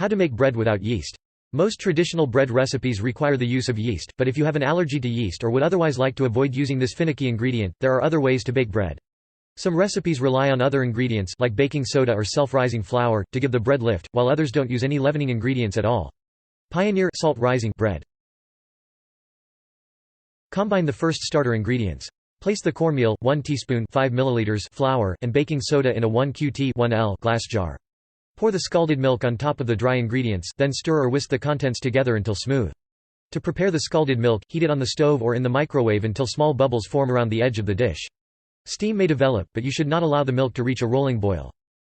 How to make bread without yeast. Most traditional bread recipes require the use of yeast, but if you have an allergy to yeast or would otherwise like to avoid using this finicky ingredient, there are other ways to bake bread. Some recipes rely on other ingredients like baking soda or self-rising flour to give the bread lift, while others don't use any leavening ingredients at all. Pioneer salt rising bread. Combine the first starter ingredients. Place the cornmeal 1 teaspoon 5 milliliters flour and baking soda in a 1 qt 1L glass jar. Pour the scalded milk on top of the dry ingredients, then stir or whisk the contents together until smooth. To prepare the scalded milk, heat it on the stove or in the microwave until small bubbles form around the edge of the dish. Steam may develop, but you should not allow the milk to reach a rolling boil.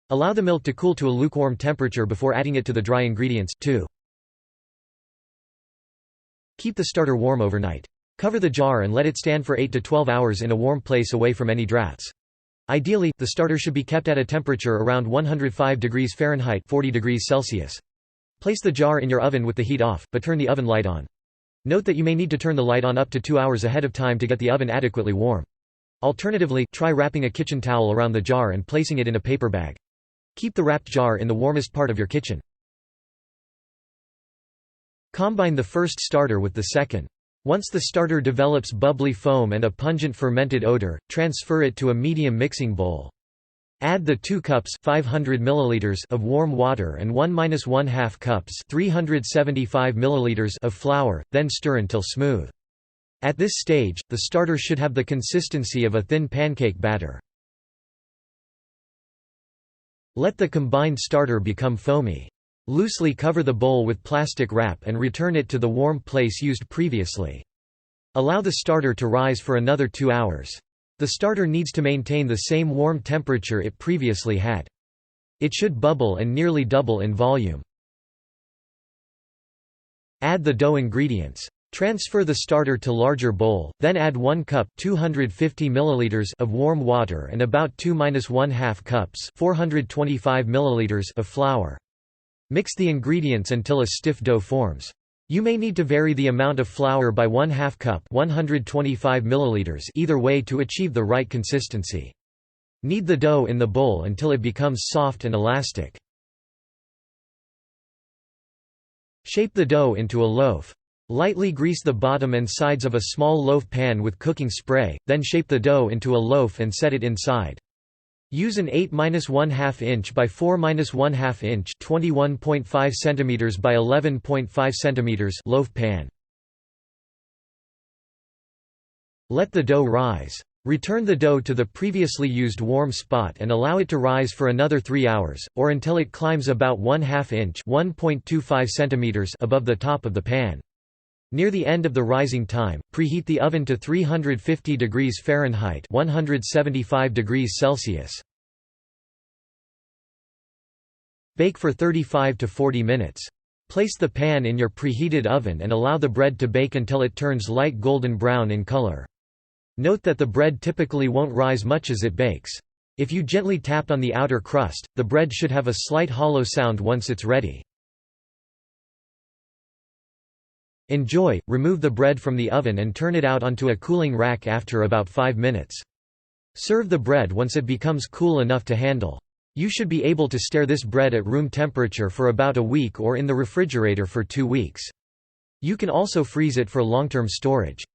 Allow the milk to cool to a lukewarm temperature before adding it to the dry ingredients. 2. Keep the starter warm overnight. Cover the jar and let it stand for 8 to 12 hours in a warm place away from any drafts. Ideally, the starter should be kept at a temperature around 105 degrees Fahrenheit 40 degrees Celsius. Place the jar in your oven with the heat off, but turn the oven light on. Note that you may need to turn the light on up to 2 hours ahead of time to get the oven adequately warm. Alternatively, try wrapping a kitchen towel around the jar and placing it in a paper bag. Keep the wrapped jar in the warmest part of your kitchen. Combine the first starter with the second. Once the starter develops bubbly foam and a pungent fermented odor, transfer it to a medium mixing bowl. Add the 2 cups 500 milliliters of warm water and 1–1/2 cups 375 milliliters of flour, then stir until smooth. At this stage, the starter should have the consistency of a thin pancake batter. Let the combined starter become foamy. Loosely cover the bowl with plastic wrap and return it to the warm place used previously. Allow the starter to rise for another 2 hours. The starter needs to maintain the same warm temperature it previously had. It should bubble and nearly double in volume. Add the dough ingredients. Transfer the starter to larger bowl, then add 1 cup 250 milliliters of warm water and about 2–1/2 cups 425 milliliters of flour. Mix the ingredients until a stiff dough forms. You may need to vary the amount of flour by 1/2 cup 125 milliliters either way to achieve the right consistency. Knead the dough in the bowl until it becomes soft and elastic. Shape the dough into a loaf. Lightly grease the bottom and sides of a small loaf pan with cooking spray, then shape the dough into a loaf and set it inside. Use an 8–1/2 inch by 4–1/2 inch 21.5 cm by 11.5 cm loaf pan. Let the dough rise. Return the dough to the previously used warm spot and allow it to rise for another 3 hours, or until it climbs about 1/2 inch (1.25 cm) above the top of the pan. Near the end of the rising time, preheat the oven to 350 degrees Fahrenheit 175 degrees Celsius. Bake for 35 to 40 minutes. Place the pan in your preheated oven and allow the bread to bake until it turns light golden brown in color. Note that the bread typically won't rise much as it bakes. If you gently tap on the outer crust, the bread should have a slight hollow sound once it's ready. Enjoy. Remove the bread from the oven and turn it out onto a cooling rack after about 5 minutes. Serve the bread once it becomes cool enough to handle. You should be able to stare this bread at room temperature for about a week or in the refrigerator for 2 weeks. You can also freeze it for long-term storage.